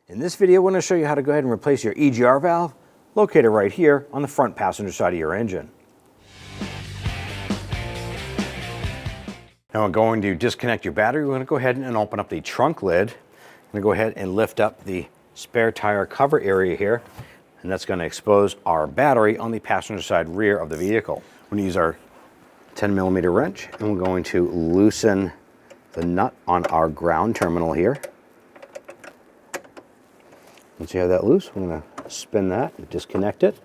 In this video, we're going to show you how to go ahead and replace your EGR valve located right here on the front passenger side of your engine. Now we're going to disconnect your battery. We're going to go ahead and open up the trunk lid. I'm going to go ahead and lift up the spare tire cover area here, and that's going to expose our battery on the passenger side rear of the vehicle. We're going to use our 10mm wrench, and we're going to loosen the nut on our ground terminal here. Once you have that loose, we're going to spin that and disconnect it.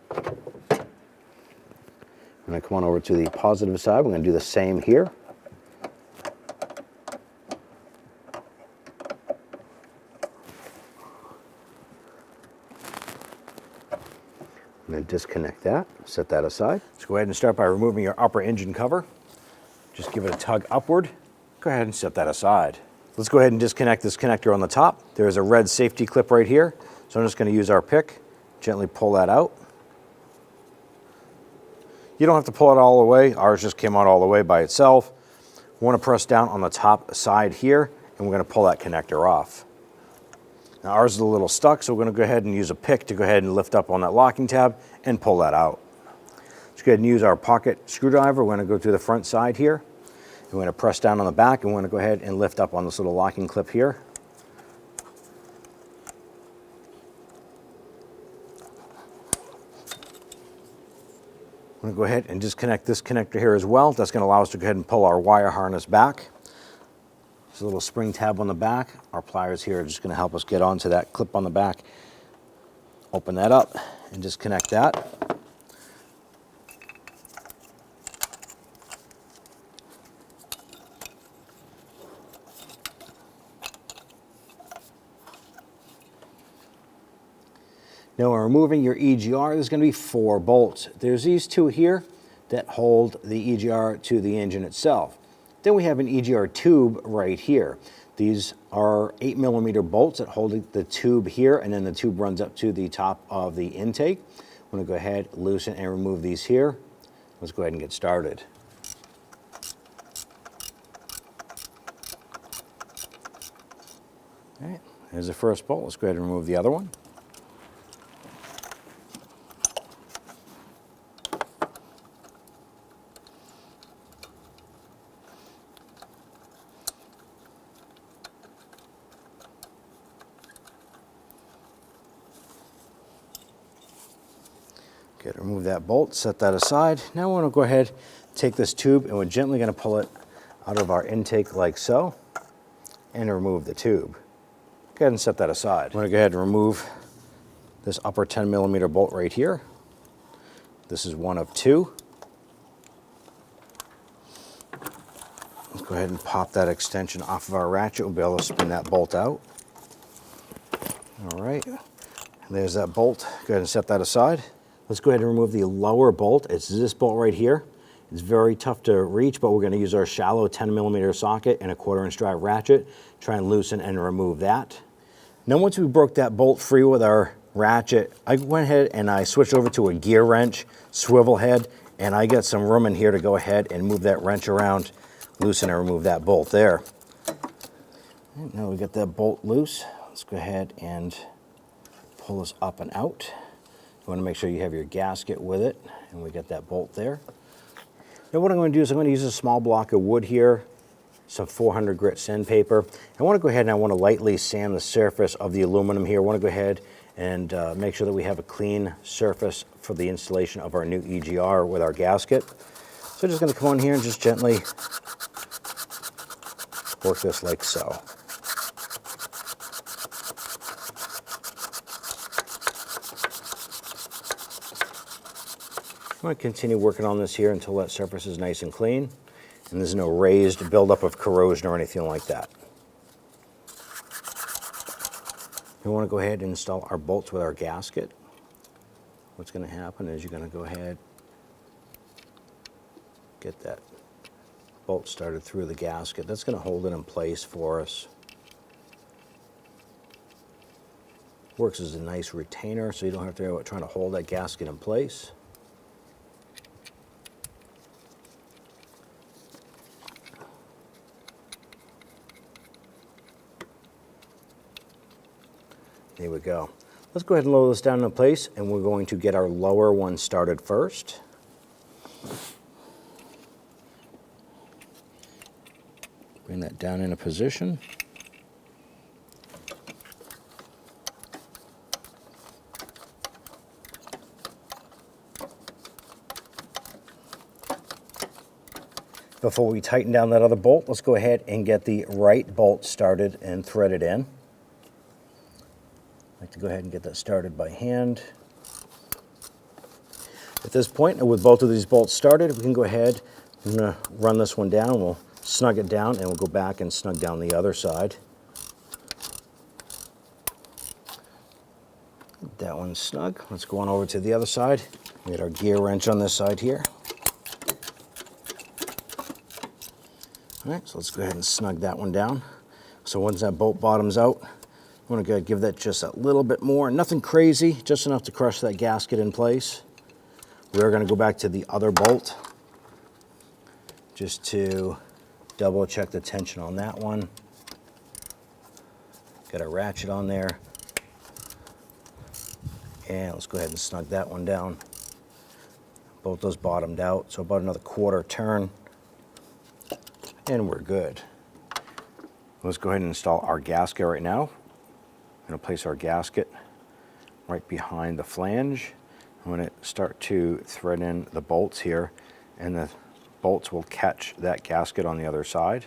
I'm going to come on over to the positive side. We're going to do the same here. I'm going to disconnect that, set that aside. Let's go ahead and start by removing your upper engine cover. Just give it a tug upward. Go ahead and set that aside. Let's go ahead and disconnect this connector on the top. There is a red safety clip right here. So I'm just going to use our pick, gently pull that out. You don't have to pull it all the way. Ours just came out all the way by itself. We want to press down on the top side here, and we're going to pull that connector off. Now ours is a little stuck, so we're going to go ahead and use a pick to go ahead and lift up on that locking tab and pull that out. Let's go ahead and use our pocket screwdriver. We're going to go to the front side here. We're going to press down on the back, and we're going to go ahead and lift up on this little locking clip here. I'm going to go ahead and disconnect this connector here as well. That's going to allow us to go ahead and pull our wire harness back. There's a little spring tab on the back. Our pliers here are just going to help us get onto that clip on the back. Open that up and disconnect that. Now when removing your EGR, there's going to be 4 bolts. There's these 2 here that hold the EGR to the engine itself. Then we have an EGR tube right here. These are 8mm bolts that hold the tube here, and then the tube runs up to the top of the intake. I'm going to go ahead, loosen and remove these here. Let's go ahead and get started. All right, there's the first bolt. Let's go ahead and remove the other one. Okay, remove that bolt, set that aside. Now we want to go ahead, take this tube, and we're gently going to pull it out of our intake like so, and remove the tube. Go ahead and set that aside. I'm going to go ahead and remove this upper 10mm bolt right here. This is one of 2. Let's go ahead and pop that extension off of our ratchet. We'll be able to spin that bolt out. All right, there's that bolt. Go ahead and set that aside. Let's go ahead and remove the lower bolt. It's this bolt right here. It's very tough to reach, but we're going to use our shallow 10mm socket and a 1/4" drive ratchet. Try and loosen and remove that. Now once we broke that bolt free with our ratchet, I went ahead and I switched over to a gear wrench, swivel head, and I got some room in here to go ahead and move that wrench around, loosen and remove that bolt there. Right, now we got that bolt loose. Let's go ahead and pull this up and out. You want to make sure you have your gasket with it, and we got that bolt there. Now what I'm going to do is I'm going to use a small block of wood here, some 400 grit sandpaper. I want to go ahead and I want to lightly sand the surface of the aluminum here. I want to go ahead and make sure that we have a clean surface for the installation of our new EGR with our gasket. So I'm just going to come on here and just gently work this like so. I'm going to continue working on this here until that surface is nice and clean and there's no raised buildup of corrosion or anything like that. We want to go ahead and install our bolts with our gasket. What's going to happen is you're going to go ahead, get that bolt started through the gasket. That's going to hold it in place for us. Works as a nice retainer so you don't have to worry about trying to hold that gasket in place. There we go. Let's go ahead and lower this down into place, and we're going to get our lower one started first. Bring that down into position. Before we tighten down that other bolt, let's go ahead and get the right bolt started and threaded in. I like to go ahead and get that started by hand. At this point, and with both of these bolts started, we can go ahead and run this one down. We'll snug it down, and we'll go back and snug down the other side. That one's snug. Let's go on over to the other side. We get our gear wrench on this side here. All right, so let's go ahead and snug that one down. So once that bolt bottoms out, I'm going to go give that just a little bit more. Nothing crazy, just enough to crush that gasket in place. We're going to go back to the other bolt just to double check the tension on that one. Got a ratchet on there. And let's go ahead and snug that one down. Both those bottomed out, so about another quarter turn. And we're good. Let's go ahead and install our gasket right now. I'm going to place our gasket right behind the flange. I'm going to start to thread in the bolts here, and the bolts will catch that gasket on the other side.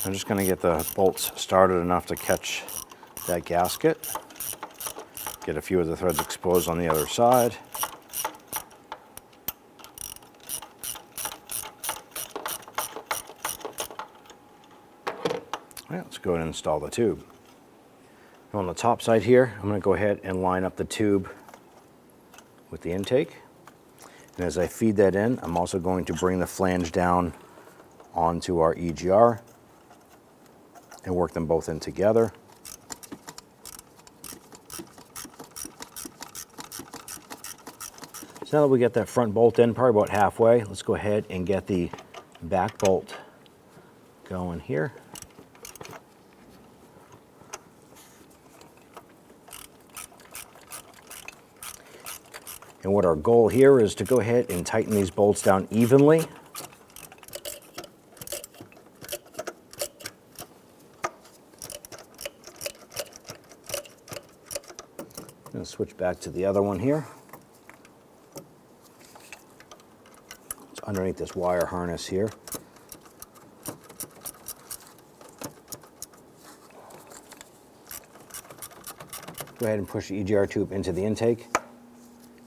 I'm just going to get the bolts started enough to catch that gasket. Get a few of the threads exposed on the other side. All right, let's go ahead and install the tube. On the top side here, I'm going to go ahead and line up the tube with the intake. And as I feed that in, I'm also going to bring the flange down onto our EGR and work them both in together. So now that we get that front bolt in, probably about halfway, let's go ahead and get the back bolt going here. And what our goal here is to go ahead and tighten these bolts down evenly. I'm going to switch back to the other one here. It's underneath this wire harness here. Go ahead and push the EGR tube into the intake.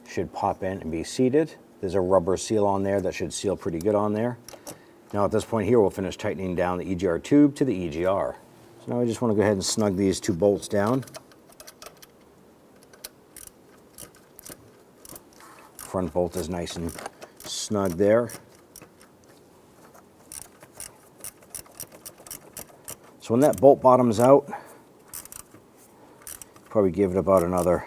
Should pop in and be seated. There's a rubber seal on there that should seal pretty good on there. Now at this point here, we'll finish tightening down the EGR tube to the EGR. So now I just want to go ahead and snug these two bolts down. Front bolt is nice and snug there. So when that bolt bottoms out, probably give it about another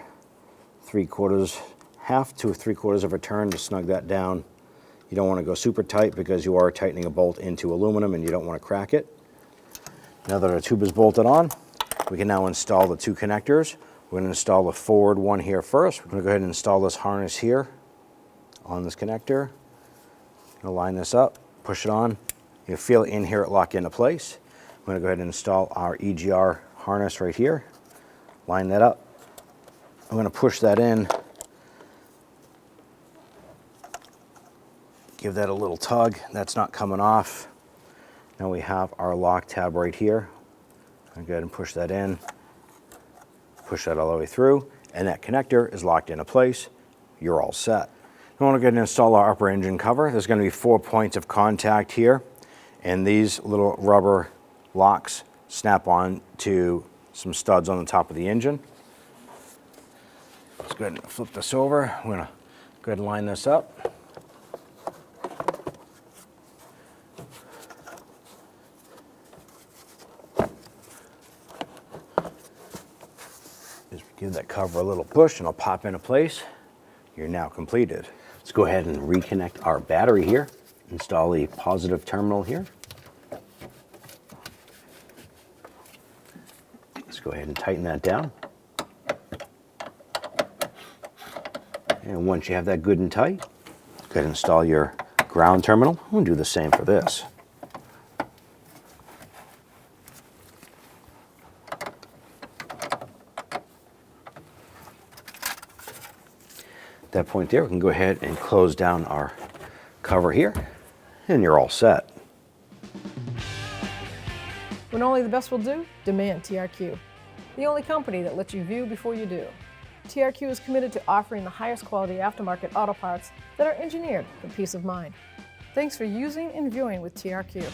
half to 3/4 of a turn to snug that down. You don't want to go super tight because you are tightening a bolt into aluminum and you don't want to crack it. Now that our tube is bolted on, we can now install the two connectors. We're going to install the forward one here first. We're going to go ahead and install this harness here on this connector. I'm going to line this up, push it on. You'll feel it in here, it lock into place. I'm going to go ahead and install our EGR harness right here. Line that up. I'm going to push that in. Give that a little tug. That's not coming off. Now we have our lock tab right here. I'll go ahead and push that in. Push that all the way through, and that connector is locked into place. You're all set. I want to go ahead and install our upper engine cover. There's going to be 4 points of contact here, and these little rubber locks snap on to some studs on the top of the engine. Let's go ahead and flip this over. I'm going to go ahead and line this up. Just give that cover a little push and it'll pop into place. You're now completed. Let's go ahead and reconnect our battery here. Install the positive terminal here. Let's go ahead and tighten that down. And once you have that good and tight, go ahead and install your ground terminal. We'll do the same for this. At that point there, we can go ahead and close down our cover here, and you're all set. When only the best will do, demand TRQ. The only company that lets you view before you do. TRQ is committed to offering the highest quality aftermarket auto parts that are engineered for peace of mind. Thanks for using and viewing with TRQ.